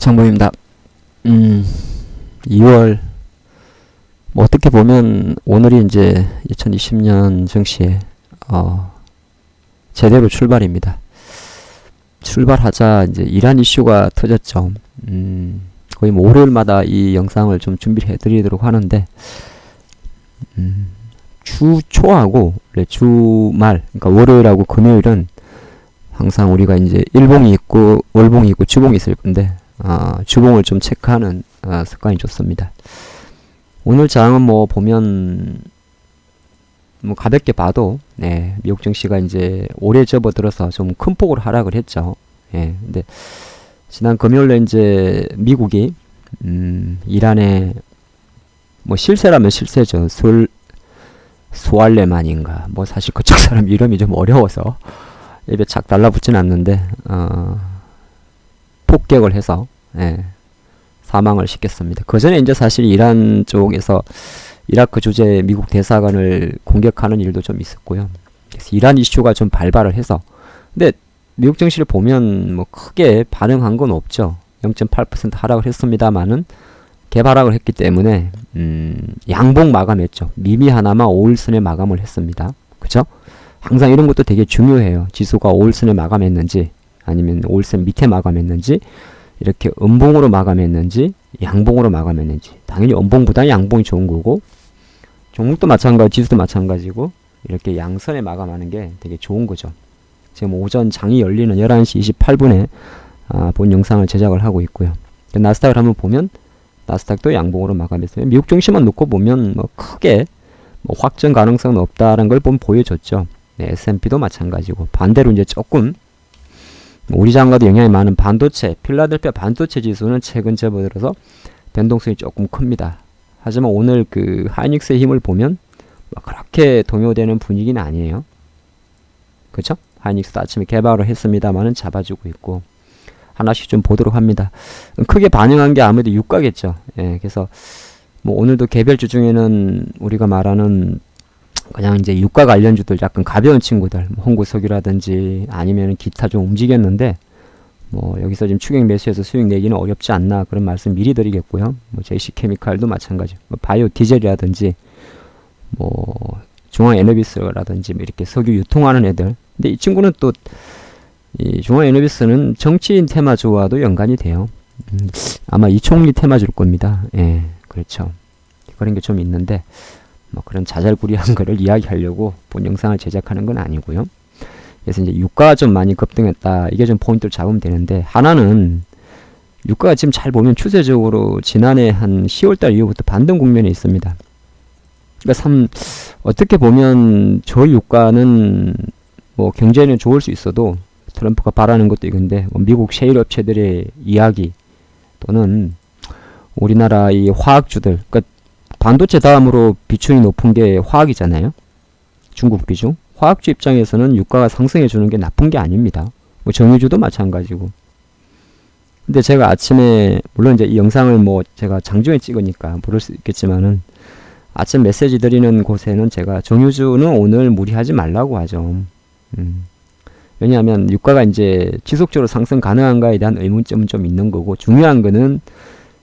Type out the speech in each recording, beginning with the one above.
정보입니다. 2월 어떻게 보면 오늘이 이제 2020년 정시에 제대로 출발입니다. 출발하자 이제 이란 이슈가 터졌죠. 거의 뭐 월요일마다 이 영상을 좀 준비를 해드리도록 하는데 주 초하고 주말, 그러니까 월요일하고 금요일은 항상 우리가 이제 일봉이 있고 월봉이 있고 주봉이 있을 건데 주봉을 좀 체크하는 습관이 좋습니다. 오늘 장은 뭐 보면 뭐 가볍게 봐도 미국 증시가 이제 오래 접어들어서 좀 큰 폭으로 하락을 했죠. 근데 지난 금요일에 이제 미국이 이란의 뭐 실세라면 실세죠. 수알레만인가 뭐 사실 그쪽 사람 이름이 좀 어려워서 입에 착 달라붙진 않는데 폭격을 해서 사망을 시켰습니다. 그 전에 이제 사실 이란 쪽에서 이라크 주재 미국 대사관을 공격하는 일도 좀 있었고요. 그래서 이란 이슈가 좀 발발을 해서, 근데 미국 증시를 보면 뭐 크게 반응한 건 없죠. 0.8% 하락을 했습니다만은 개발락을 했기 때문에 양봉 마감했죠. 미미하나마 5일선에 마감을 했습니다. 그죠? 항상 이런 것도 되게 중요해요. 지수가 5일선에 마감했는지 아니면 5일선 밑에 마감했는지, 이렇게 음봉으로 마감했는지 양봉으로 마감했는지. 당연히 음봉보다 양봉이 좋은 거고, 종목도 마찬가지, 지수도 마찬가지고, 이렇게 양선에 마감하는 게 되게 좋은 거죠. 지금 오전 장이 열리는 11시 28분에 본 영상을 제작을 하고 있고요. 나스닥을 한번 보면 나스닥도 양봉으로 마감했어요. 미국 증시만 놓고 보면 뭐 크게 뭐 확정 가능성은 없다는 걸 보여줬죠. S&P도 마찬가지고, 반대로 이제 조금 우리 장과도 영향이 많은 반도체, 필라델피아 반도체 지수는 최근 접어들어서 변동성이 조금 큽니다. 하지만 오늘 그 하이닉스의 힘을 보면 뭐 그렇게 동요되는 분위기는 아니에요. 그쵸? 하이닉스도 아침에 개발을 했습니다만은 잡아주고 있고, 하나씩 좀 보도록 합니다. 크게 반영한 게 아무래도 유가겠죠. 그래서 뭐 오늘도 개별주 중에는 우리가 말하는 그냥 이제 유가 관련주들, 약간 가벼운 친구들, 뭐 홍구석유라든지 아니면 기타 좀 움직였는데, 뭐 여기서 지금 추격 매수해서 수익 내기는 어렵지 않나, 그런 말씀 미리 드리겠고요. 뭐 JC케미칼도 마찬가지, 뭐 바이오 디젤이라든지 뭐 중앙에너비스라든지 뭐 이렇게 석유 유통하는 애들. 근데 이 친구는 또 이 중앙에너비스는 정치인 테마주와도 연관이 돼요. 아마 이 총리 테마주일 겁니다. 그렇죠. 그런 게 좀 있는데, 뭐 그런 자잘구리한 거를 이야기하려고 본 영상을 제작하는 건 아니고요. 그래서 이제 유가가 좀 많이 급등했다, 이게 좀 포인트를 잡으면 되는데, 하나는 유가가 지금 잘 보면 추세적으로 지난해 한 10월달 이후부터 반등 국면에 있습니다. 그러니까 어떻게 보면 저 유가는 뭐 경제는 좋을 수 있어도 트럼프가 바라는 것도 이건데, 뭐 미국 셰일 업체들의 이야기 또는 우리나라 이 화학주들, 그러니까 반도체 다음으로 비중이 높은 게 화학이잖아요. 중국 비중. 화학주 입장에서는 유가가 상승해 주는 게 나쁜 게 아닙니다. 뭐 정유주도 마찬가지고. 근데 제가 아침에, 물론 이제 이 영상을 뭐 제가 장중에 찍으니까 모를 수 있겠지만은, 아침 메시지 드리는 곳에는 제가 정유주는 오늘 무리하지 말라고 하죠. 왜냐하면 유가가 이제 지속적으로 상승 가능한가에 대한 의문점은 좀 있는 거고, 중요한 거는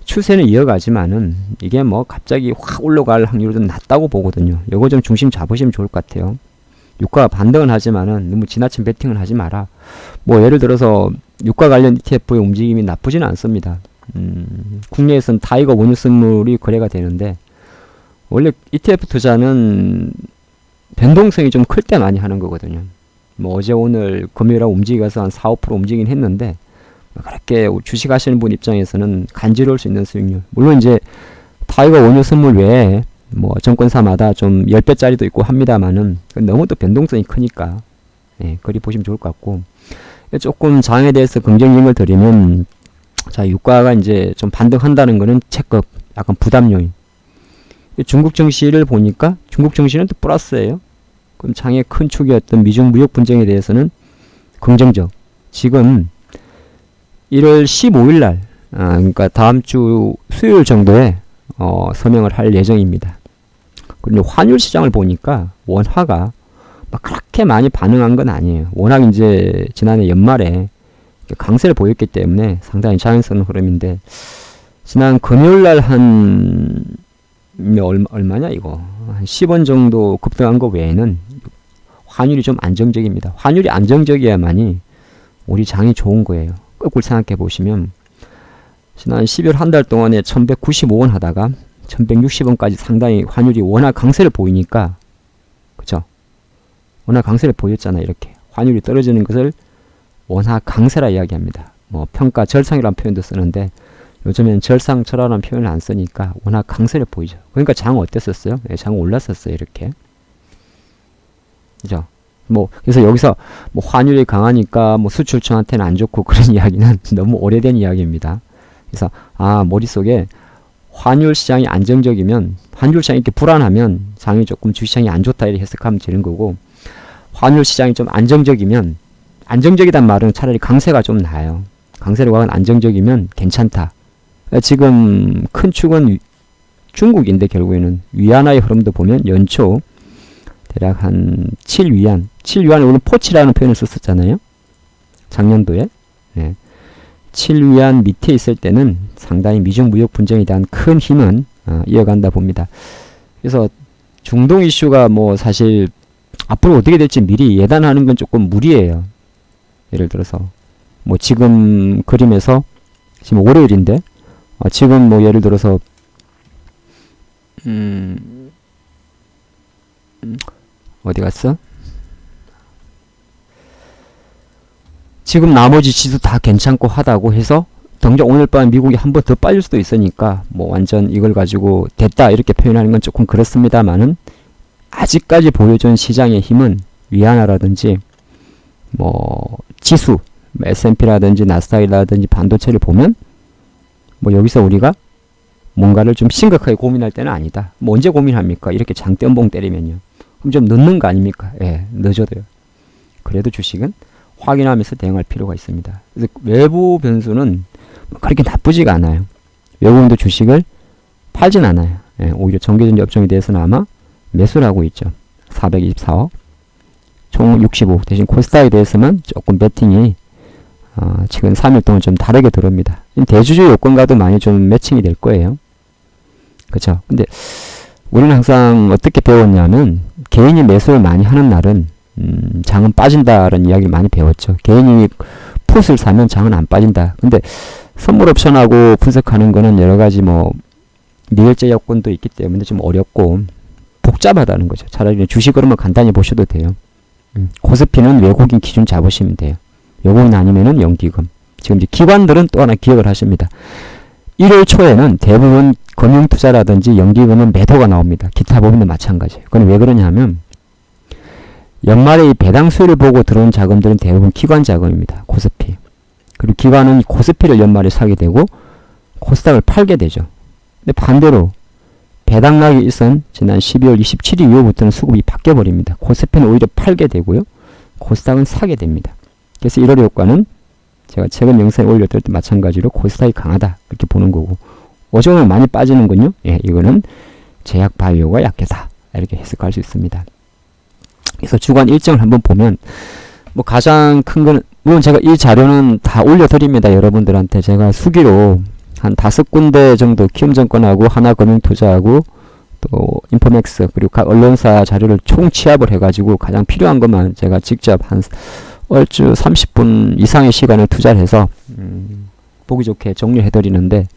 추세는 이어가지만은 이게 뭐 갑자기 확 올라갈 확률이 좀 낮다고 보거든요. 요거 좀 중심 잡으시면 좋을 것 같아요. 유가가 반등은 하지만은 너무 지나친 베팅은 하지 마라. 뭐 예를 들어서 유가 관련 ETF의 움직임이 나쁘지는 않습니다. 국내에서는 타이거 원유선물이 거래가 되는데, 원래 ETF 투자는 변동성이 좀 클 때 많이 하는 거거든요. 뭐 어제 오늘 금요일에 움직여서 한 4~5% 움직이긴 했는데, 그렇게 주식 하시는 분 입장에서는 간지러울 수 있는 수익률. 물론 이제 타이거 원유 선물 외에 뭐 정권사마다 좀 10배짜리도 있고 합니다만은 너무 또 변동성이 크니까 그리 보시면 좋을 것 같고, 조금 장에 대해서 긍정적인 드리면, 자, 유가가 이제 좀 반등한다는 거는 체급, 약간 부담 요인. 중국 증시를 보니까 중국 증시는 또 플러스예요. 그럼 장의 큰 축이었던 미중 무역 분쟁에 대해서는 긍정적. 지금 1월 15일 날, 그러니까 다음 주 수요일 정도에 서명을 할 예정입니다. 그리고 환율 시장을 보니까 원화가 막 그렇게 많이 반응한 건 아니에요. 워낙 이제 지난해 연말에 강세를 보였기 때문에 상당히 자연스러운 흐름인데, 지난 금요일날 얼마냐 이거 한 10원 정도 급등한 거 외에는 환율이 좀 안정적입니다. 환율이 안정적이야만이 우리 장이 좋은 거예요. 거꾸로 생각해 보시면 지난 12월 한 달 동안에 1195원 하다가 1160원까지 상당히 환율이 워낙 강세를 보이니까, 그쵸? 워낙 강세를 보였잖아요. 이렇게 환율이 떨어지는 것을 워낙 강세라 이야기합니다. 뭐 평가 절상이라는 표현도 쓰는데 요즘엔 절상절하라는 표현을 안 쓰니까 워낙 강세를 보이죠. 그러니까 장 어땠었어요? 네, 장 올랐었어요. 이렇게. 그죠? 뭐 그래서 여기서 뭐 환율이 강하니까 뭐 수출처한테는 안 좋고 그런 이야기는 너무 오래된 이야기입니다. 그래서 머릿속에 환율 시장이 안정적이면, 환율 시장이 이렇게 불안하면 장이 조금 주시장이 안 좋다 이렇게 해석하면 되는 거고, 환율 시장이 좀 안정적이면, 안정적이란 말은 차라리 강세가 좀 나아요. 강세로 가면 안정적이면 괜찮다. 지금 큰 축은 중국인데 결국에는 위안화의 흐름도 보면 연초 대략 한 7위안, 7위안을 오늘 포치라는 표현을 썼었잖아요. 작년도에. 네. 7위안 밑에 있을 때는 상당히 미중 무역 분쟁에 대한 큰 힘은 이어간다 봅니다. 그래서 중동 이슈가 뭐 사실 앞으로 어떻게 될지 미리 예단하는 건 조금 무리예요. 예를 들어서 뭐 지금 그림에서 지금 월요일인데 지금 뭐 예를 들어서 어디 갔어? 지금 나머지 지수 다 괜찮고 하다고 해서 당장 오늘 밤 미국이 한 번 더 빠질 수도 있으니까 뭐 완전 이걸 가지고 됐다 이렇게 표현하는 건 조금 그렇습니다만은, 아직까지 보여준 시장의 힘은 위안화라든지 뭐 지수, S&P라든지 나스닥이라든지 반도체를 보면 뭐 여기서 우리가 뭔가를 좀 심각하게 고민할 때는 아니다. 뭐 언제 고민합니까? 이렇게 장대음봉 때리면요. 그럼 좀 늦는 거 아닙니까? 예, 늦어도요. 그래도 주식은 확인하면서 대응할 필요가 있습니다. 그래서 외부 변수는 그렇게 나쁘지가 않아요. 외국인도 주식을 팔진 않아요. 예, 오히려 정기전지 업종에 대해서는 아마 매수를 하고 있죠. 424억, 총 65. 대신 코스닥에 대해서만 조금 배팅이 최근 3일 동안 좀 다르게 들어옵니다. 대주주 요건과도 많이 좀 매칭이 될 거예요. 그쵸? 근데 우리는 항상 어떻게 배웠냐면, 개인이 매수를 많이 하는 날은 장은 빠진다라는 이야기를 많이 배웠죠. 개인이 풋을 사면 장은 안 빠진다. 근데 선물 옵션하고 분석하는 거는 여러 가지 뭐 미결제 여건도 있기 때문에 좀 어렵고 복잡하다는 거죠. 차라리 주식으로만 간단히 보셔도 돼요. 코스피는 외국인 기준 잡으시면 돼요. 외국인 아니면은 연기금. 지금 이제 기관들은 또 하나 기억을 하십니다. 1월 초에는 대부분 금융투자라든지 연기금은 매도가 나옵니다. 기타 부분도 마찬가지예요. 그건 왜 그러냐면 연말에 이 배당 수율을 보고 들어온 자금들은 대부분 기관 자금입니다. 코스피. 그리고 기관은 코스피를 연말에 사게 되고 코스닥을 팔게 되죠. 근데 반대로 배당락이 있은 지난 12월 27일 이후부터는 수급이 바뀌어버립니다. 코스피는 오히려 팔게 되고요. 코스닥은 사게 됩니다. 그래서 1월 효과는 제가 최근 영상에 올렸을 때 마찬가지로 코스닥이 강하다 이렇게 보는 거고, 어제는 많이 빠지는군요. 예, 이거는 제약 바이오가 약하다 이렇게 해석할 수 있습니다. 그래서 주간 일정을 한번 보면 뭐 가장 큰 거는, 물론 제가 이 자료는 다 올려드립니다. 여러분들한테 제가 수기로 한 5군데 정도 키움증권하고 하나금융투자하고 또 인포맥스 그리고 각 언론사 자료를 총 취합을 해가지고 가장 필요한 것만 제가 직접 한 얼추 30분 이상의 시간을 투자를 해서 보기 좋게 정리해드리는데,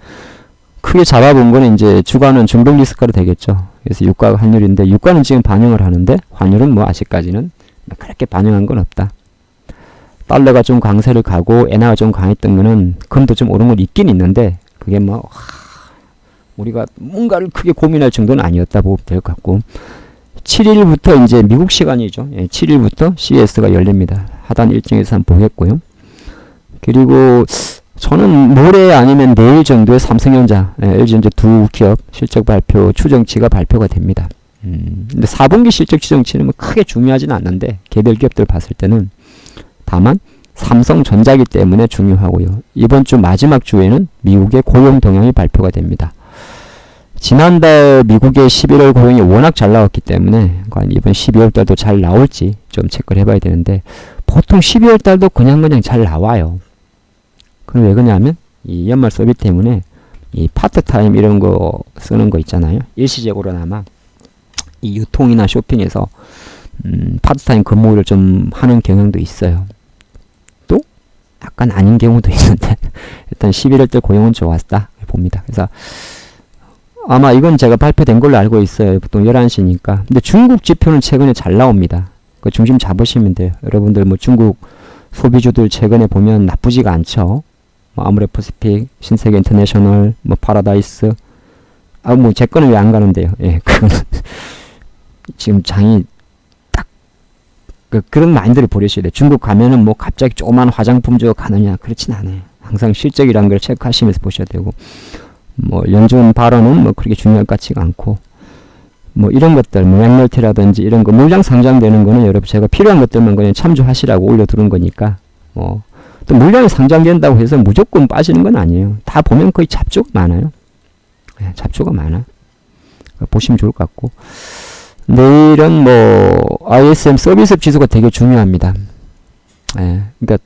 크게 잡아본 거는 이제 주가는 중동 리스크가 되겠죠. 그래서 유가가 환율인데 유가는 지금 반영을 하는데 환율은 뭐 아직까지는 그렇게 반영한 건 없다. 달러가 좀 강세를 가고 엔화가 좀 강했던 거는 금도 좀 오른 건 있긴 있는데 그게 뭐 우리가 뭔가를 크게 고민할 정도는 아니었다 보면 될 것 같고, 7일부터 이제 미국 시간이죠. 예, 7일부터 CES가 열립니다. 하단 일정에서 한번 보겠고요. 그리고 저는 모레 아니면 내일 정도에 삼성전자, LG전자 두 기업 실적 발표 추정치가 발표가 됩니다. 근데 4분기 실적 추정치는 뭐 크게 중요하진 않는데 개별 기업들 봤을 때는, 다만 삼성전자이기 때문에 중요하고요. 이번 주 마지막 주에는 미국의 고용 동향이 발표가 됩니다. 지난달 미국의 11월 고용이 워낙 잘 나왔기 때문에 과연 이번 12월 달도 잘 나올지 좀 체크를 해봐야 되는데, 보통 12월 달도 그냥 잘 나와요. 그럼 왜 그러냐면 이 연말 소비 때문에 이 파트타임 이런 거 쓰는 거 있잖아요. 일시적으로나마 이 유통이나 쇼핑에서 파트타임 근무를 좀 하는 경향도 있어요. 또 약간 아닌 경우도 있는데 일단 11월 때 고용은 좋았다 봅니다. 그래서 아마 이건 제가 발표된 걸로 알고 있어요. 보통 11시니까. 근데 중국 지표는 최근에 잘 나옵니다. 그 중심 잡으시면 돼요. 여러분들 뭐 중국 소비주들 최근에 보면 나쁘지가 않죠. 뭐 아모레퍼시픽, 신세계 인터내셔널, 뭐 파라다이스. 뭐 제 거는 왜 안 가는데요. 예, 그거는 지금 장이 딱 그런 마인드를 버리셔야 돼요. 중국 가면은 뭐 갑자기 조그만 화장품 주 가느냐 그렇진 않아요. 항상 실적이라는 걸 체크하시면서 보셔야 되고, 뭐 연준 발언은 뭐 그렇게 중요할 것 같지가 않고, 뭐 이런 것들, 뭐 맥멀티라든지 이런 거 물량 상장되는 거는 여러분 제가 필요한 것들만 그냥 참조하시라고 올려두는 거니까, 또 물량이 상장된다고 해서 무조건 빠지는 건 아니에요. 다 보면 거의 잡초가 많아요. 네, 잡초가 많아. 보시면 좋을 것 같고, 내일은 뭐 ISM 서비스 지수가 되게 중요합니다. 그러니까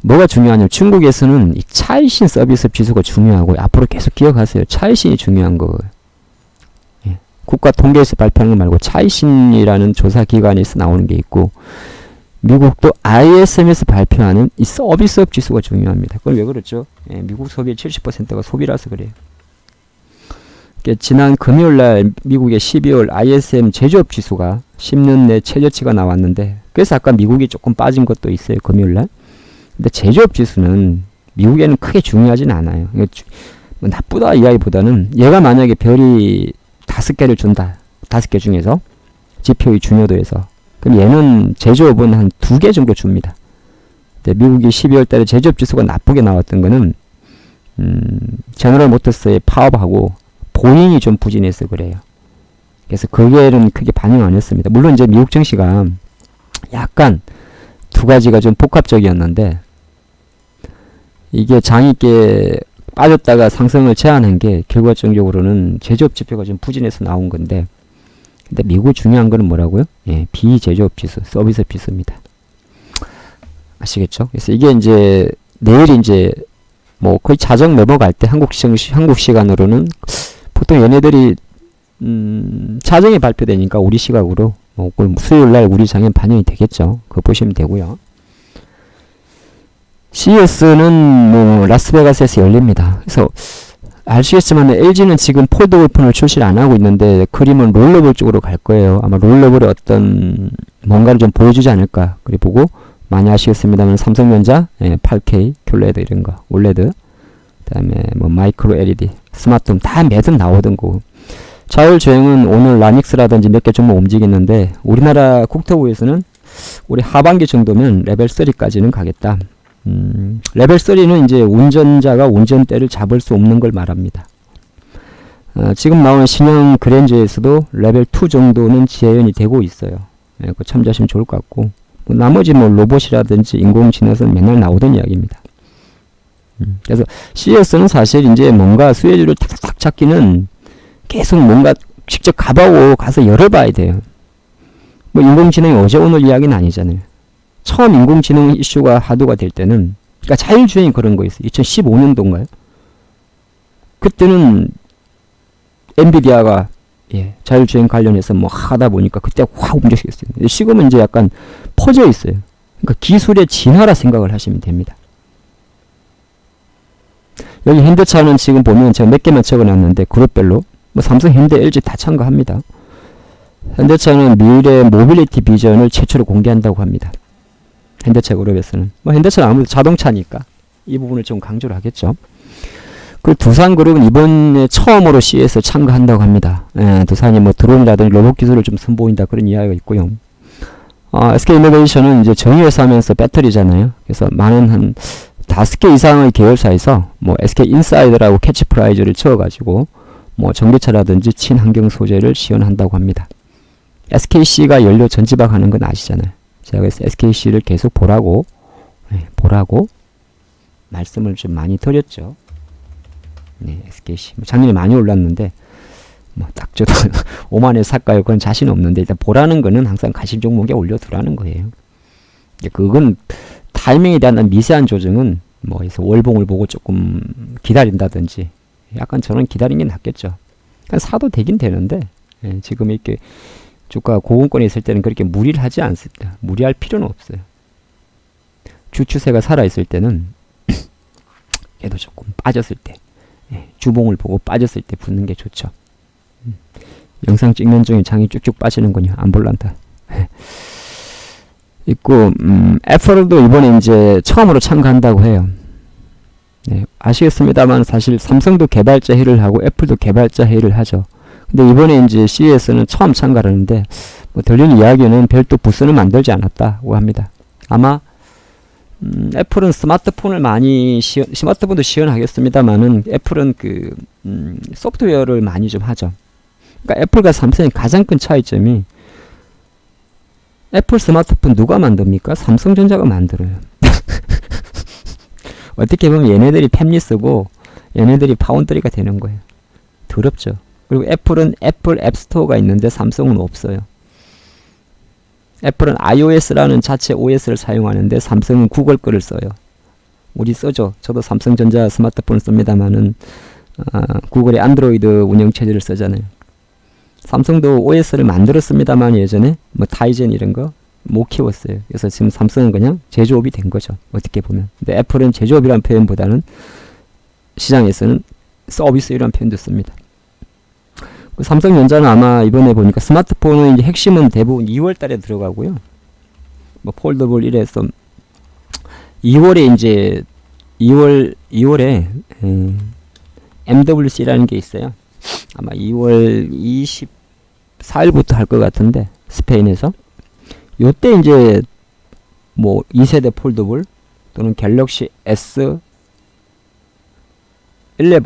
뭐가 중요하냐면 중국에서는 이 차이신 서비스 지수가 중요하고, 앞으로 계속 기억하세요. 차이신이 중요한 거예요. 국가 통계에서 발표하는 거 말고 차이신이라는 조사 기관에서 나오는 게 있고, 미국도 ISM에서 발표하는 이 서비스업 지수가 중요합니다. 그건 왜 그렇죠? 미국 소비의 70%가 소비라서 그래요. 지난 금요일날 미국의 12월 ISM 제조업 지수가 10년 내 최저치가 나왔는데, 그래서 아까 미국이 조금 빠진 것도 있어요. 금요일날. 근데 제조업 지수는 미국에는 크게 중요하진 않아요. 뭐 나쁘다 이야기보다는 얘가 만약에 별이 5개를 준다. 5개 중에서 지표의 중요도에서, 그럼 얘는 제조업은 한 2개 정도 줍니다. 근데 미국이 12월 달에 제조업 지수가 나쁘게 나왔던 거는 제너럴 모터스의 파업하고 보잉이 좀 부진해서 그래요. 그래서 그게는 크게 반영 안 했습니다. 물론 이제 미국 증시가 약간 두 가지가 좀 복합적이었는데, 이게 장있게 빠졌다가 상승을 제한한 게 결과적으로는 제조업 지표가 좀 부진해서 나온 건데, 근데 미국 중요한 거는 뭐라고요? 비제조업 지수, 서비스 지수입니다. 아시겠죠? 그래서 이게 이제 내일 이제 뭐 거의 자정 넘어갈 때 한국 시간으로는 보통 얘네들이 자정에 발표되니까 우리 시각으로 뭐 수요일 날 우리 장에 반영이 되겠죠. 그거 보시면 되고요. CES는 뭐 라스베가스에서 열립니다. 그래서 아시겠지만 LG는 지금 폴드 오픈을 출시를 안 하고 있는데, 그림은 롤러블 쪽으로 갈 거예요. 아마 롤러블의 어떤 뭔가를 좀 보여주지 않을까. 그리고 보고 많이 아시겠습니다만 삼성전자 8K 큐레드 이런 거, 올레드, 그다음에 뭐 마이크로 LED, 스마트홈 다 매듭 나오던 거. 자율주행은 오늘 라닉스라든지 몇 개 종목 움직이는데, 우리나라 국토부에서는 올해 하반기 정도면 레벨 3까지는 가겠다. 레벨 3는 이제 운전자가 운전대를 잡을 수 없는 걸 말합니다. 지금 나오는 신형 그랜저에서도 레벨 2 정도는 재현이 되고 있어요. 그거 참조하시면 좋을 것 같고, 뭐 나머지 뭐 로봇이라든지 인공지능은 맨날 나오던 이야기입니다. 그래서 CES는 사실 이제 뭔가 수혜주를 탁탁 찾기는 계속 뭔가 직접 가보고 가서 열어봐야 돼요. 뭐 인공지능이 어제 오늘 이야기는 아니잖아요. 처음 인공지능 이슈가 하도가 될 때는, 그러니까 자율주행이 그런 거 있어요. 2015년도인가요? 그때는 엔비디아가 자율주행 관련해서 뭐 하다 보니까 그때 확 움직였어요. 지금은 이제 약간 퍼져 있어요. 그러니까 기술의 진화라 생각을 하시면 됩니다. 여기 현대차는 지금 보면 제가 몇 개만 적어놨는데 그룹별로 뭐 삼성, 현대, LG 다 참가합니다. 현대차는 미래 모빌리티 비전을 최초로 공개한다고 합니다. 현대차 그룹에서는. 뭐 현대차는 아무래도 자동차니까 이 부분을 좀 강조를 하겠죠. 그 두산그룹은 이번에 처음으로 CES에 참가한다고 합니다. 두산이 뭐 드론이라든지 로봇 기술을 좀 선보인다 그런 이야기가 있고요. SK이노베이션은 이제 정유회사 하면서 배터리잖아요. 그래서 많은 한 5개 이상의 계열사에서 뭐 SK인사이드라고 캐치프라이즈를 채워가지고 뭐 전기차라든지 친환경 소재를 지원한다고 합니다. SKC가 연료 전지박 하는 건 아시잖아요. 제가 그래서 SKC를 계속 보라고 말씀을 좀 많이 드렸죠. SKC. 작년에 많이 올랐는데, 뭐 딱 저도 5만에 살까요? 그건 자신 없는데, 일단 보라는 거는 항상 가심 종목에 올려두라는 거예요. 그건 타이밍에 대한 미세한 조정은 뭐 해서 월봉을 보고 조금 기다린다든지, 약간 저는 기다리는 게 낫겠죠. 그냥 사도 되긴 되는데, 예, 지금 이렇게 주가 고공권에 있을 때는 그렇게 무리를 하지 않습니다. 무리할 필요는 없어요. 주 추세가 살아있을 때는 얘도 조금 빠졌을 때, 예, 주봉을 보고 빠졌을 때 붙는 게 좋죠. 영상 찍는 중에 장이 쭉쭉 빠지는군요. 안 볼란다. 있고, 애플도 이번에 이제 처음으로 참가한다고 해요. 네, 아시겠습니다만 사실 삼성도 개발자 회의를 하고 애플도 개발자 회의를 하죠. 근데 이번에 이제 CES는 처음 참가를 하는데, 뭐 들리는 이야기는 별도 부스는 만들지 않았다고 합니다. 아마 애플은 스마트폰을 많이 스마트폰도 시연하겠습니다만은 애플은 그 소프트웨어를 많이 좀 하죠. 그러니까 애플과 삼성의 가장 큰 차이점이, 애플 스마트폰 누가 만듭니까? 삼성전자가 만들어요. 어떻게 보면 얘네들이 팹리스고 얘네들이 파운드리가 되는 거예요. 더럽죠. 그리고 애플은 애플 앱스토어가 있는데 삼성은 없어요. 애플은 iOS라는 자체 OS를 사용하는데 삼성은 구글 거를 써요. 우리 쓰죠. 저도 삼성전자 스마트폰을 씁니다만은 구글의 안드로이드 운영체제를 쓰잖아요. 삼성도 OS를 만들었습니다만 예전에 뭐 타이젠 이런 거 못 키웠어요. 그래서 지금 삼성은 그냥 제조업이 된 거죠. 어떻게 보면. 근데 애플은 제조업이라는 표현보다는 시장에서는 서비스이라는 표현도 씁니다. 삼성전자는 아마 이번에 보니까 스마트폰은 이제 핵심은 대부분 2월 달에 들어가고요. 뭐 폴더블 1에서 2월에 이제 2월에 MWC라는 게 있어요. 아마 2월 24일부터 할 것 같은데 스페인에서 요때 이제 뭐 2세대 폴더블 또는 갤럭시 S 11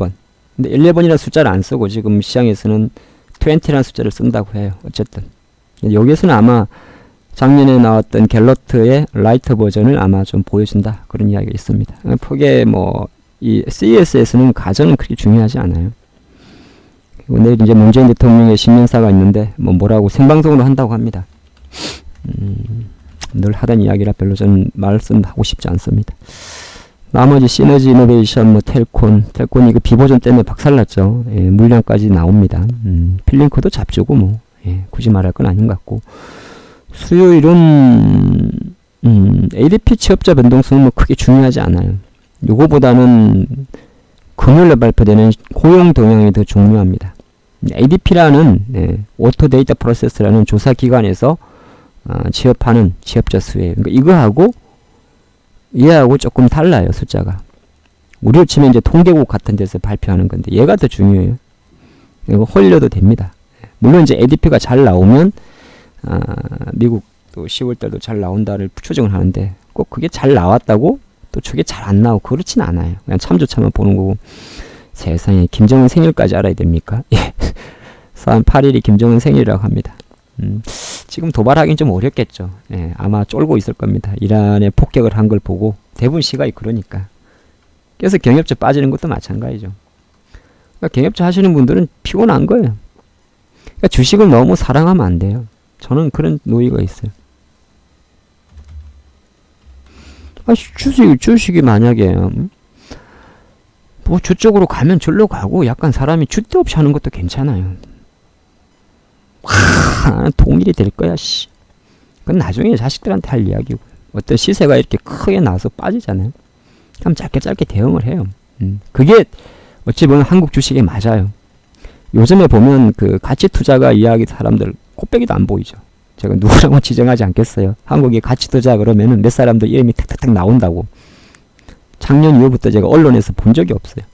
근데 11이라는 숫자를 안 쓰고 지금 시장에서는 20라는 숫자를 쓴다고 해요. 어쨌든 여기에서는 아마 작년에 나왔던 갤러트의 라이트 버전을 아마 좀 보여준다 그런 이야기가 있습니다. 폭에 뭐 이 CES에서는 가전은 그렇게 중요하지 않아요. 그리고 내일 이제 문재인 대통령의 신년사가 있는데 뭐라고 생방송으로 한다고 합니다. 늘 하던 이야기라 별로 저는 말씀하고 싶지 않습니다. 나머지 시너지 이노베이션, 뭐 텔콘 이거 비버전 때문에 박살났죠. 예, 물량까지 나옵니다. 필링코도 잡주고 뭐 굳이 말할 건 아닌 것 같고, 수요일은 ADP 취업자 변동성은 뭐 크게 중요하지 않아요. 요거보다는 금요일에 발표되는 고용 동향이 더 중요합니다. ADP라는 오토 데이터 프로세스라는 조사 기관에서 취업하는 취업자 수예요. 그러니까 얘하고 조금 달라요, 숫자가. 우리로 치면 이제 통계국 같은 데서 발표하는 건데 얘가 더 중요해요. 이거 홀려도 됩니다. 물론 이제 ADP가 잘 나오면 미국도 10월달도 잘 나온다를 추정을 하는데 꼭 그게 잘 나왔다고 또 저게 잘 안 나오고 그렇진 않아요. 그냥 참조차만 보는 거고. 세상에 김정은 생일까지 알아야 됩니까? 4월 8일이 김정은 생일이라고 합니다. 지금 도발하기는 좀 어렵겠죠. 예, 아마 쫄고 있을 겁니다. 이란에 폭격을 한 걸 보고 대부분 시각이 그러니까. 그래서 경협주 빠지는 것도 마찬가지죠. 그러니까 경협주 하시는 분들은 피곤한 거예요. 그러니까 주식을 너무 사랑하면 안 돼요. 저는 그런 노이가 있어요. 주식이 만약에 뭐 저쪽으로 가면 절로 가고 약간 사람이 줏대 없이 하는 것도 괜찮아요. 동일이 될 거야, 씨. 그건 나중에 자식들한테 할 이야기고. 어떤 시세가 이렇게 크게 나와서 빠지잖아요. 그럼 짧게 대응을 해요. 그게 어찌 보면 한국 주식에 맞아요. 요즘에 보면 그 가치 투자가 이야기 사람들 코빼기도 안 보이죠. 제가 누구라고 지정하지 않겠어요. 한국에 가치 투자 그러면은 몇 사람들 이름이 탁탁탁 나온다고. 작년 이후부터 제가 언론에서 본 적이 없어요.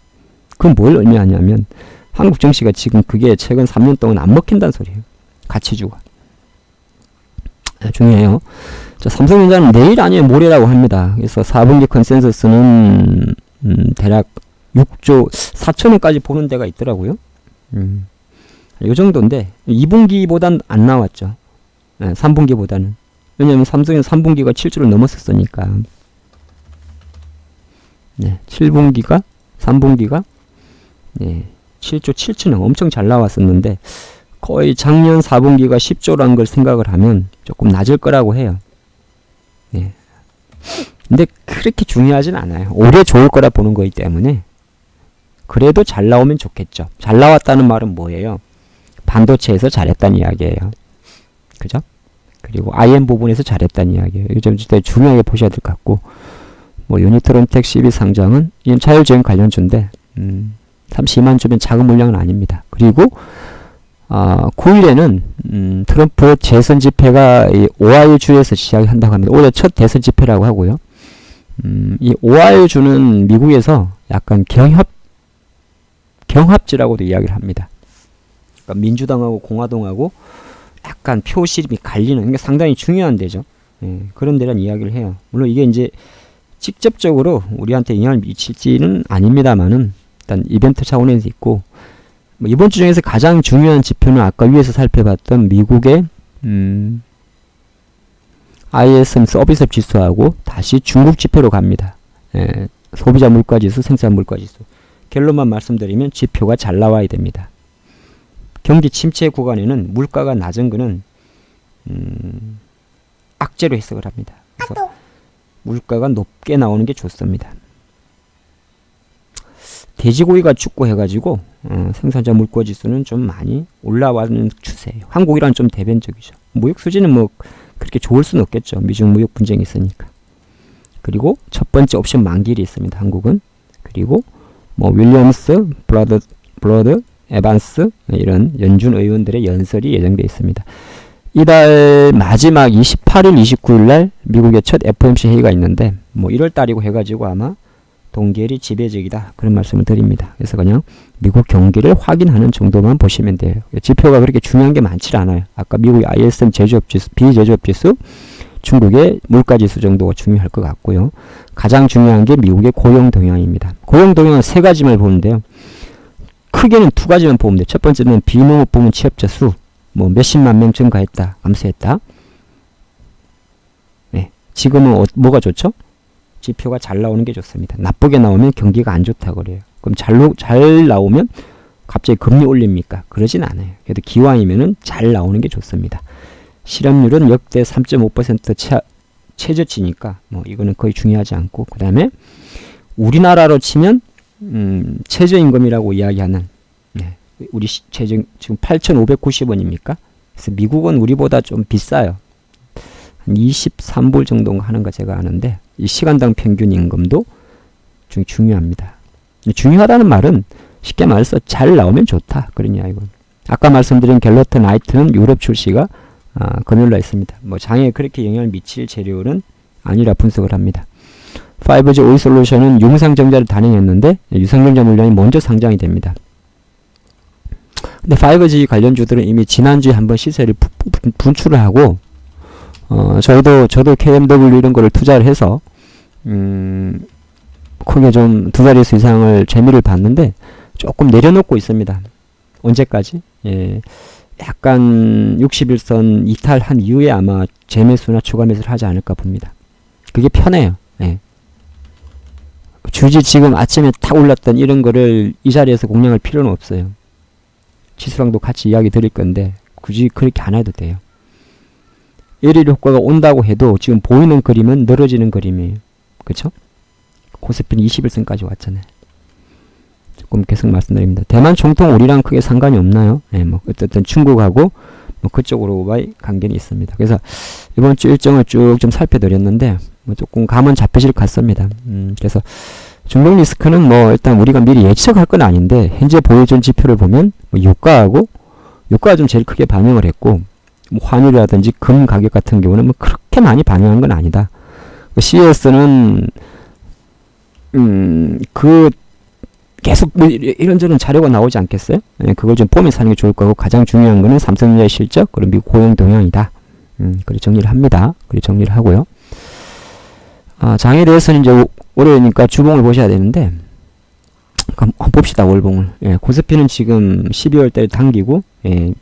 그건 뭘 의미하냐면 한국 증시가 지금 그게 최근 3년 동안 안 먹힌다는 소리예요. 가치주가. 중요해요. 자, 삼성전자는 내일 아니면 모레라고 합니다. 그래서 4분기 컨센서스는 대략 6조 4천원까지 보는 데가 있더라고요. 요 정도인데 2분기보단 안 나왔죠. 3분기보다는. 왜냐면 삼성은 3분기가 7조를 넘었었으니까. 7분기가 3분기가 7조 7천원 엄청 잘 나왔었는데 거의 작년 4분기가 10조라는 걸 생각을 하면 조금 낮을 거라고 해요. 근데 그렇게 중요하진 않아요. 오래 좋을 거라 보는 거기 때문에 그래도 잘 나오면 좋겠죠. 잘 나왔다는 말은 뭐예요? 반도체에서 잘했다는 이야기예요. 그죠? 그리고 IM 부분에서 잘했다는 이야기예요. 이거 좀 중요하게 보셔야 될 것 같고, 뭐 유니트론텍 CB 상장은 이건 자율주행 관련주인데 32만 주면 작은 물량은 아닙니다. 그리고 9일에는 트럼프 재선 집회가 이 오하이오주에서 시작한다고 합니다. 올해 첫 대선 집회라고 하고요. 이 오하이오주는 미국에서 약간 경합지라고도 이야기를 합니다. 그러니까 민주당하고 공화당하고 약간 표심이 갈리는, 그러니까 상당히 중요한 데죠. 예, 그런 데란 이야기를 해요. 물론 이게 이제 직접적으로 우리한테 영향을 미칠지는 아닙니다만은 일단 이벤트 차원에서 있고, 뭐 이번 주 중에서 가장 중요한 지표는 아까 위에서 살펴봤던 미국의 ISM 서비스 지수하고 다시 중국 지표로 갑니다. 예, 소비자 물가지수, 생산 물가지수. 결론만 말씀드리면 지표가 잘 나와야 됩니다. 경기 침체 구간에는 물가가 낮은 거는 악재로 해석을 합니다. 그래서 물가가 높게 나오는 게 좋습니다. 돼지고기가 죽고 해가지고 생산자 물가지수는 좀 많이 올라와는 추세예요. 한국이랑 좀 대변적이죠. 무역 수지는 뭐 그렇게 좋을 수는 없겠죠. 미중 무역 분쟁이 있으니까. 그리고 첫 번째 옵션 만기일이 있습니다. 한국은. 그리고 뭐 윌리엄스, 블러드, 에반스 이런 연준 의원들의 연설이 예정되어 있습니다. 이달 마지막 28일, 29일 날 미국의 첫 FOMC 회의가 있는데 뭐 1월 달이고 해가지고 아마 동계일이 지배적이다 그런 말씀을 드립니다. 그래서 그냥 미국 경기를 확인하는 정도만 보시면 돼요. 지표가 그렇게 중요한 게 많지 않아요. 아까 미국의 ISM 제조업지수, 비제조업지수, 중국의 물가지수 정도가 중요할 것 같고요. 가장 중요한 게 미국의 고용 동향입니다. 고용 동향은 세 가지만 보는데요. 크게는 두 가지만 보면 돼요. 첫 번째는 비농업 부문 취업자 수, 뭐 몇십만 명 증가했다, 감소했다. 네, 지금은 뭐가 좋죠? 지표가 잘 나오는 게 좋습니다. 나쁘게 나오면 경기가 안 좋다고 그래요. 그럼 잘 나오면 갑자기 금리 올립니까? 그러진 않아요. 그래도 기왕이면은 잘 나오는 게 좋습니다. 실업률은 역대 3.5% 최저치니까 뭐 이거는 거의 중요하지 않고, 그 다음에 우리나라로 치면 최저임금이라고 이야기하는, 네, 우리 지금 8,590원입니까? 그래서 미국은 우리보다 좀 비싸요. 한 23불 정도 하는 거 제가 아는데 이 시간당 평균 임금도 좀 중요합니다. 중요하다는 말은 쉽게 말해서 잘 나오면 좋다 그런 이야기고, 아까 말씀드린 갤러트 나이트는 유럽 출시가 금요일날 있습니다. 뭐 장에 그렇게 영향을 미칠 재료는 아니라 분석을 합니다. 5G 오이 솔루션은 유무상증자를 단행했는데 유상증자 물량이 먼저 상장이 됩니다. 근데 5G 관련주들은 이미 지난주에 한번 시세를 분출을 하고, 저도 KMW 이런 거를 투자를 해서 크게 좀 두 자릿수 이상을 재미를 봤는데 조금 내려놓고 있습니다. 언제까지? 예, 약간 61선 이탈한 이후에 아마 재매수나 추가 매수를 하지 않을까 봅니다. 그게 편해요. 예. 주지 지금 아침에 탁 올랐던 이런 거를 이 자리에서 공략할 필요는 없어요. 지수랑도 같이 이야기 드릴 건데 굳이 그렇게 안 해도 돼요. 일일 효과가 온다고 해도 지금 보이는 그림은 늘어지는 그림이에요. 그쵸? 코스피는 21선까지 왔잖아요. 조금 계속 말씀드립니다. 대만 총통 우리랑 크게 상관이 없나요? 네, 뭐 어쨌든 중국하고 뭐 그쪽으로와의 관계는 있습니다. 그래서 이번 주 일정을 쭉 좀 살펴드렸는데 뭐 조금 감은 잡히실 것 같습니다. 그래서 중동 리스크는 뭐 일단 우리가 미리 예측할 건 아닌데 현재 보여준 지표를 보면 뭐 유가가 좀 제일 크게 반영을 했고, 뭐 환율이라든지 금 가격 같은 경우는 뭐 그렇게 많이 반영한 건 아니다. CS는 그 계속 뭐 이런저런 자료가 나오지 않겠어요? 예, 그걸 좀 보면서 하는 게 좋을 거고, 가장 중요한 거는 삼성전자의 실적, 그리고 미국 고용 동향이다. 그리고 정리를 합니다. 그리고 정리를 하고요. 장에 대해서는 이제 월요일이니까 주봉을 보셔야 되는데, 한번 봅시다. 월봉을. 예, 코스피는 지금 12월 달에 당기고, 예,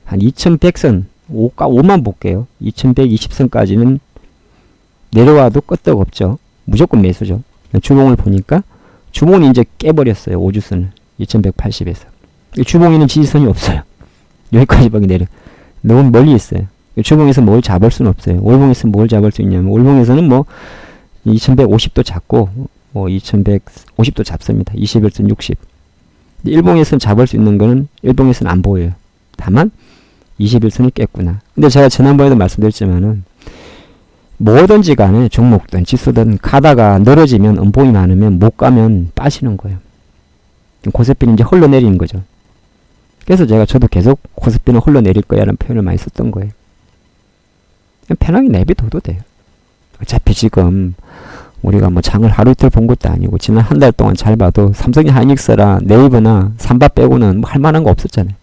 한 2100선 5만 볼게요. 2120선까지는 내려와도 끄떡 없죠. 무조건 매수죠. 주봉을 보니까 주봉이 이제 깨버렸어요. 5주선을 2180에서. 주봉에는 지지선이 없어요. 여기까지밖에 내려. 너무 멀리 있어요. 주봉에서 뭘 잡을 수는 없어요. 월봉에서 뭘 잡을 수 있냐면, 월봉에서는 뭐 2150도 잡고 2150도 잡습니다. 21선 60. 일봉에서는 잡을 수 있는 거는 일봉에서는 안 보여요. 다만 21선을 깼구나. 근데 제가 지난번에도 말씀드렸지만은 뭐든지 간에 종목든 지수든 가다가 늘어지면 음봉이 많으면 못 가면 빠지는 거예요. 코스피는 이제 흘러내리는 거죠. 그래서 저도 계속 코스피는 흘러내릴 거야 라는 표현을 많이 썼던 거예요. 편하게 내비둬도 돼요. 어차피 지금 우리가 뭐 장을 하루 이틀 본 것도 아니고 지난 한 달 동안 잘 봐도 삼성하이닉스나 네이버나 삼바 빼고는 뭐 할 만한 거 없었잖아요.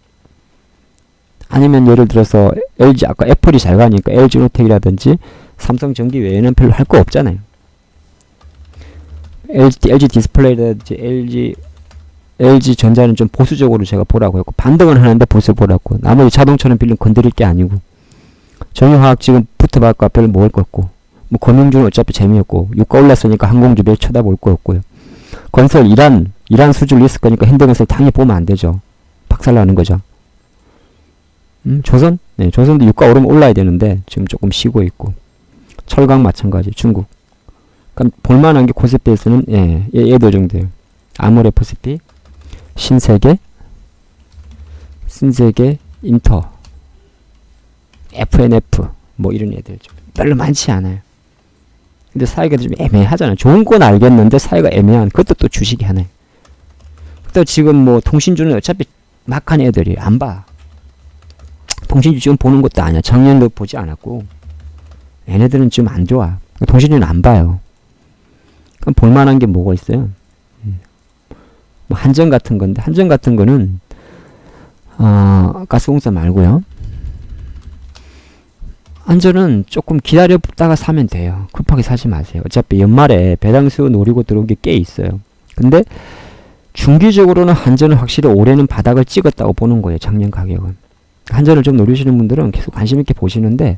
아니면 예를 들어서 LG, 아까 애플이 잘 가니까 LG노텍이라든지 삼성전기 외에는 별로 할 거 없잖아요. LG 디스플레이라든지 LG전자는 좀 보수적으로 제가 보라고 했고, 반등은 하는데 보수 보라고. 나머지 자동차는 별로 건드릴 게 아니고, 정유화학 지금 붙어봐까 별로 먹을 거 없고, 뭐 금융주는 어차피 재미없고, 유가 올랐으니까 항공주 별 쳐다볼 거 없고요. 건설 이란 수주를 있을 거니까 핸드건설 당연히 보면 안 되죠. 박살나는 거죠. 조선? 네, 조선도 유가 오르면 올라야 되는데 지금 조금 쉬고 있고, 철강 마찬가지, 중국. 그럼 볼만한 게 코스피에서는 얘도 정도예요. 아모레-퍼시픽, 신세계, 인터, FNF 뭐 이런 애들 좀 별로 많지 않아요. 근데 사이가 좀 애매하잖아요. 좋은 건 알겠는데 사이가 애매한, 그것도 또 주식이 하나요. 또 지금 뭐 통신주는 어차피 막한 애들이 안 봐. 통신주 지금 보는 것도 아니야. 작년도 보지 않았고, 얘네들은 지금 안 좋아. 통신주는 안 봐요. 그럼 볼만한 게 뭐가 있어요? 뭐 한전 같은 건데, 한전 같은 거는 가스공사 말고요. 한전은 조금 기다렸다가 사면 돼요. 급하게 사지 마세요. 어차피 연말에 배당수 노리고 들어온 게 꽤 있어요. 근데 중기적으로는 한전은 확실히 올해는 바닥을 찍었다고 보는 거예요. 작년 가격은. 한전을 좀 노리시는 분들은 계속 관심 있게 보시는데,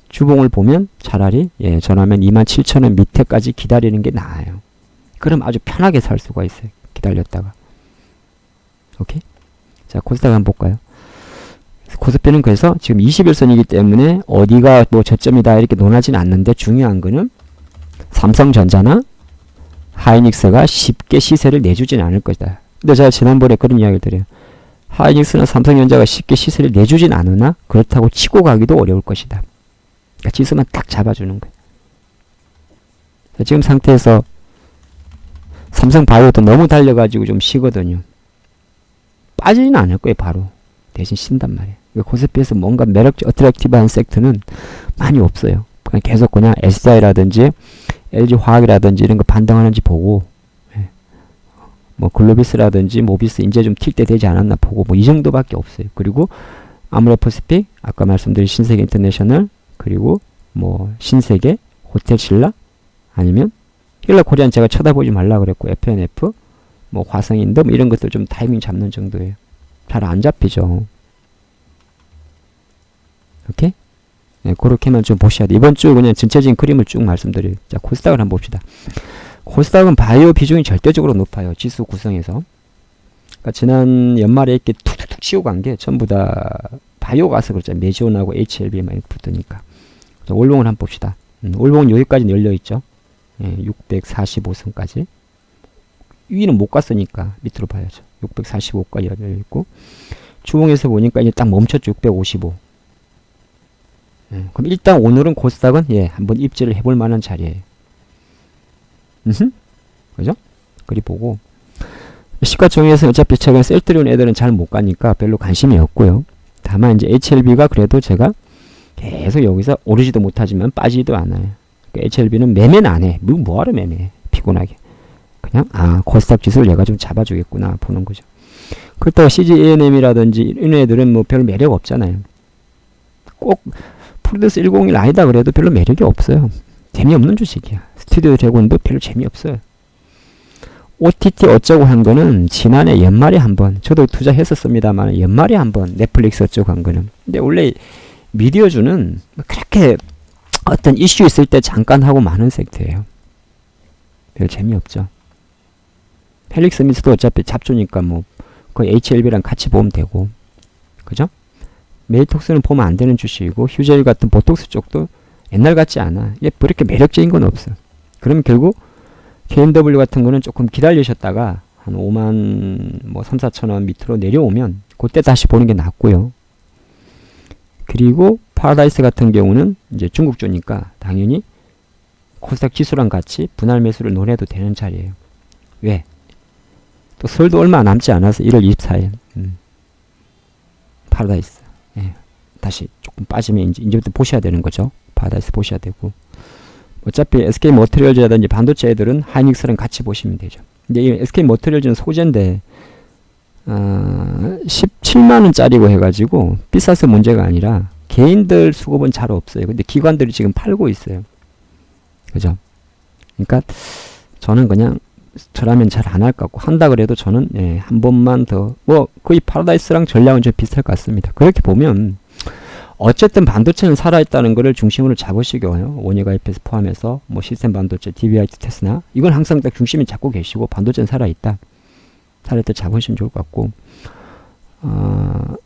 주봉을 보면 차라리 전하면 27,000원 밑에까지 기다리는 게 나아요. 그럼 아주 편하게 살 수가 있어요. 기다렸다가. 오케이? 자, 코스닥 한번 볼까요? 코스피는 그래서 지금 21선이기 때문에 어디가 뭐 저점이다 이렇게 논하진 않는데, 중요한 거는 삼성전자나 하이닉스가 쉽게 시세를 내주진 않을 것이다. 근데 제가 지난번에 그런 이야기를 드려요. 하이닉스나 삼성전자가 쉽게 시세를 내주진 않으나 그렇다고 치고 가기도 어려울 것이다. 그러니까 지수만 딱 잡아주는 거예요. 지금 상태에서 삼성바이오도 너무 달려가지고 좀 쉬거든요. 빠지진 않을 거예요. 바로. 대신 쉰단 말이에요. 코스피에서 뭔가 매력적, 어트랙티브한 섹터는 많이 없어요. 그냥 계속 그냥 SDI라든지 LG화학이라든지 이런 거 반등하는지 보고, 뭐 글로비스라든지 모비스 이제 좀 튈 때 되지 않았나 보고, 뭐 이 정도밖에 없어요. 그리고 아모레-퍼시픽, 아까 말씀드린 신세계 인터내셔널, 그리고 뭐 신세계, 호텔신라, 아니면 힐라코리안 제가 쳐다보지 말라 그랬고, FNF, 뭐 화성인도 뭐 이런 것들 좀 타이밍 잡는 정도예요. 잘 안 잡히죠. 오케이? 네, 그렇게만 좀 보셔야 돼. 이번 주 그냥 전체적인 그림을 쭉 말씀드려요. 자, 코스닥을 한번 봅시다. 코스닥은 바이오 비중이 절대적으로 높아요. 지수 구성에서. 그러니까 지난 연말에 이렇게 툭툭툭 치고 간 게 전부 다 바이오 가서 그렇죠. 메지온하고 HLB만 붙으니까. 올봉을 한번 봅시다. 올봉은 여기까지 열려있죠. 645선까지. 위는 못 갔으니까 밑으로 봐야죠. 645까지 열려있고, 주봉에서 보니까 이제 딱 멈췄죠. 655. 그럼 일단 오늘은 코스닥은 한번 입지를 해볼 만한 자리예요. 그죠? 그리 보고, 시가총액에서는 어차피 최근 셀 들여온 애들은 잘 못 가니까 별로 관심이 없고요. 다만 이제 HLB가 그래도 제가 계속 여기서 오르지도 못하지만 빠지지도 않아요. 그러니까 HLB는 매매는 안 해. 뭐하러 매매해. 피곤하게. 그냥 코스닥 지수를 얘가 좀 잡아주겠구나 보는 거죠. 그렇다고 CGENM이라든지 이런 애들은 뭐 별 매력 없잖아요. 꼭 프로듀스 101 아니다 그래도 별로 매력이 없어요. 재미없는 주식이야. 스튜디오 드래곤도 별로 재미없어요. OTT 어쩌고 한 거는 지난해 연말에 한번, 저도 투자했었습니다만 연말에 한번 넷플릭스 어쩌고 한 거는. 근데 원래 미디어주는 그렇게 어떤 이슈 있을 때 잠깐 하고 마는 섹터예요. 별 재미없죠. 헬릭스 미스도 어차피 잡주니까 뭐 거의 HLB랑 같이 보면 되고, 그죠? 메이톡스는 보면 안 되는 주식이고, 휴젤 같은 보톡스 쪽도 옛날 같지 않아. 이게 그렇게 매력적인 건 없어. 그러면 결국 KMW 같은 거는 조금 기다리셨다가 한 5만 뭐 3, 4천 원 밑으로 내려오면 그때 다시 보는 게 낫고요. 그리고 파라다이스 같은 경우는 이제 중국주니까 당연히 코스닥 지수랑 같이 분할 매수를 논해도 되는 자리예요. 왜? 또 설도 얼마 남지 않아서 1월 24일 파라다이스 다시 조금 빠지면 이제부터 보셔야 되는 거죠. 파라다이스 보셔야 되고 어차피 SK 머티리얼즈라든지 반도체 애들은 하이닉스랑 같이 보시면 되죠. 근데 이 SK 머티리얼즈는 소재인데 17만원짜리고 해가지고 비싸서 문제가 아니라 개인들 수급은 잘 없어요. 근데 기관들이 지금 팔고 있어요. 그죠? 그러니까 저는 그냥 저라면 잘 안 할 것 같고 한다 그래도 저는 한 번만 더 뭐 거의 파라다이스랑 전략은 좀 비슷할 것 같습니다. 그렇게 보면 어쨌든 반도체는 살아있다는 거를 중심으로 잡으시고요. 원익 IPS 포함해서 뭐 시스템 반도체, DVIT, 테스나 이건 항상 딱 중심에 잡고 계시고 반도체는 살아있다. 살아있다 잡으시면 좋을 것 같고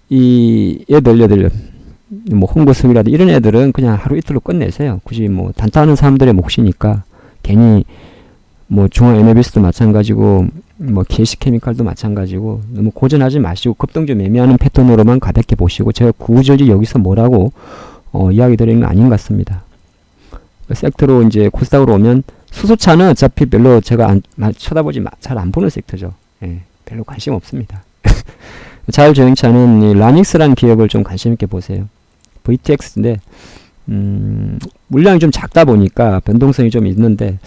이 얘들 뭐 홍보석이라든 이런 애들은 그냥 하루 이틀로 끝내세요. 굳이 뭐 단타하는 사람들의 몫이니까 괜히 뭐 중앙 에너비스도 마찬가지고 뭐 KC케미칼도 마찬가지고 너무 고전하지 마시고 급등주 매매하는 패턴으로만 가볍게 보시고 제가 구조지 여기서 뭐라고 이야기 드리는 건 아닌 것 같습니다. 섹터로 이제 코스닥으로 오면 수소차는 어차피 별로 제가 쳐다보지 잘 안 보는 섹터죠. 별로 관심 없습니다. 자율주행차는 이 라닉스라는 기업을 좀 관심 있게 보세요. VTX인데 물량이 좀 작다 보니까 변동성이 좀 있는데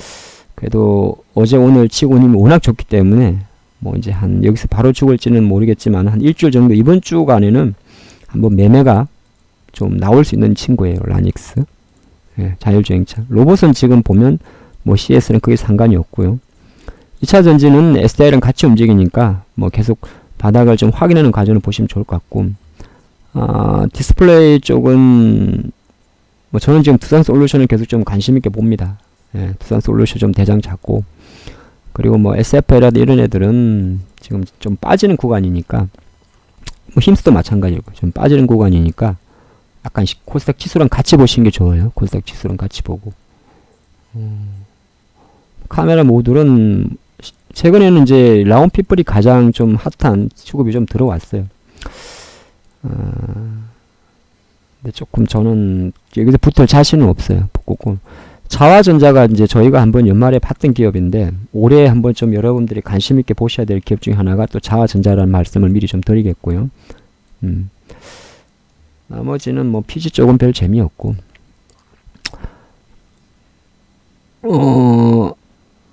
그래도 어제 오늘 치고는 워낙 좋기 때문에 뭐 이제 한 여기서 바로 죽을지는 모르겠지만 한 일주일 정도 이번 주간에는 한번 매매가 좀 나올 수 있는 친구예요. 라닉스 자율주행차. 로봇은 지금 보면 뭐 CS는 크게 상관이 없고요. 2차 전지는 SDI랑 같이 움직이니까 뭐 계속 바닥을 좀 확인하는 과정을 보시면 좋을 것 같고 디스플레이 쪽은 뭐 저는 지금 두산솔루션을 계속 좀 관심 있게 봅니다. 두산솔루션 좀 대장 잡고 그리고 뭐 SFL이라든 이런 애들은 지금 좀 빠지는 구간이니까 뭐 힘스도 마찬가지고 좀 빠지는 구간이니까 약간 코스닥 지수랑 같이 보시는 게 좋아요. 코스닥 지수랑 같이 보고 카메라 모듈은 최근에는 이제 라운피플이 가장 좀 핫한 수급이 좀 들어왔어요. 근데 조금 저는 여기서 붙을 자신은 없어요. 붙고 자화전자가 이제 저희가 한번 연말에 봤던 기업인데 올해 한번 좀 여러분들이 관심 있게 보셔야 될 기업 중에 하나가 또 자화전자라는 말씀을 미리 좀 드리겠고요. 나머지는 뭐 PG 쪽은 별 재미없고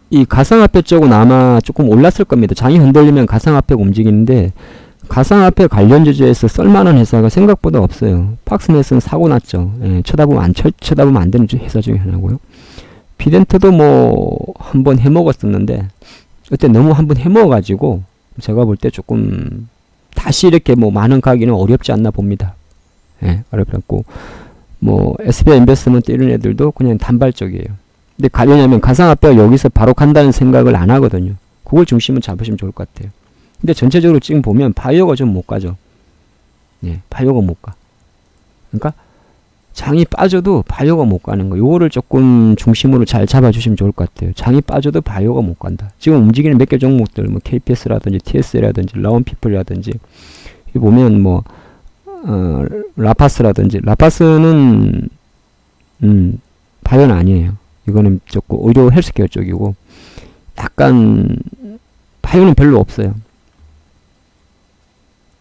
이 가상화폐 쪽은 아마 조금 올랐을 겁니다. 장이 흔들리면 가상화폐가 움직이는데 가상화폐 관련 주제에서 쓸만한 회사가 생각보다 없어요. 팍스넷은 사고 났죠. 쳐다보면 안 되는 회사 중에 하나고요. 비덴트도 뭐 한번 해먹었었는데 그때 너무 한번 해먹어가지고 제가 볼 때 조금 다시 이렇게 뭐 많은 가기는 어렵지 않나 봅니다. 어렵지 않고 뭐 SBI 인베스트먼트 이런 애들도 그냥 단발적이에요. 근데 왜냐면 가상화폐가 여기서 바로 간다는 생각을 안 하거든요. 그걸 중심을 잡으시면 좋을 것 같아요. 근데 전체적으로 지금 보면 바이오가 좀 못 가죠. 바이오가 못 가. 그러니까 장이 빠져도 바이오가 못 가는 거. 요거를 조금 중심으로 잘 잡아주시면 좋을 것 같아요. 장이 빠져도 바이오가 못 간다. 지금 움직이는 몇 개 종목들, 뭐 KPS라든지 TS라든지 라운피플이라든지 보면 뭐 라파스라든지 라파스는 바이오는 아니에요. 이거는 조금 의료 헬스케어 쪽이고 약간 바이오는 별로 없어요.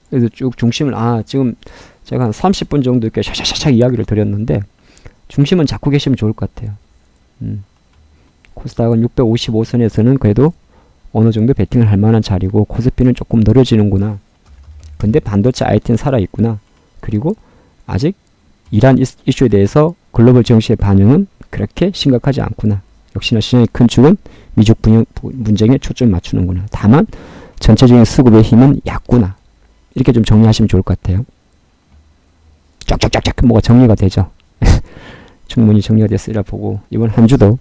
그래서 쭉 중심을 지금 제가 한 30분 정도 이렇게 샤샤샤 이야기를 드렸는데 중심은 잡고 계시면 좋을 것 같아요. 코스닥은 655선에서는 그래도 어느 정도 베팅을 할 만한 자리고 코스피는 조금 늘어지는구나. 근데 반도체 IT는 살아있구나. 그리고 아직 이란 이슈에 대해서 글로벌 정시의 반응은 그렇게 심각하지 않구나. 역시나 시장의 큰 축은 미중 분쟁에 초점을 맞추는구나. 다만 전체적인 수급의 힘은 약구나. 이렇게 좀 정리하시면 좋을 것 같아요. 쫙쫙쫙쫙 뭐가 정리가 되죠. 충분히 정리가 됐으리라 보고 이번 한 주도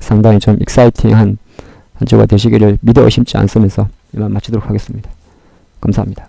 상당히 좀 익사이팅한 한 주가 되시기를 믿어 의심치 않으면서 이만 마치도록 하겠습니다. 감사합니다.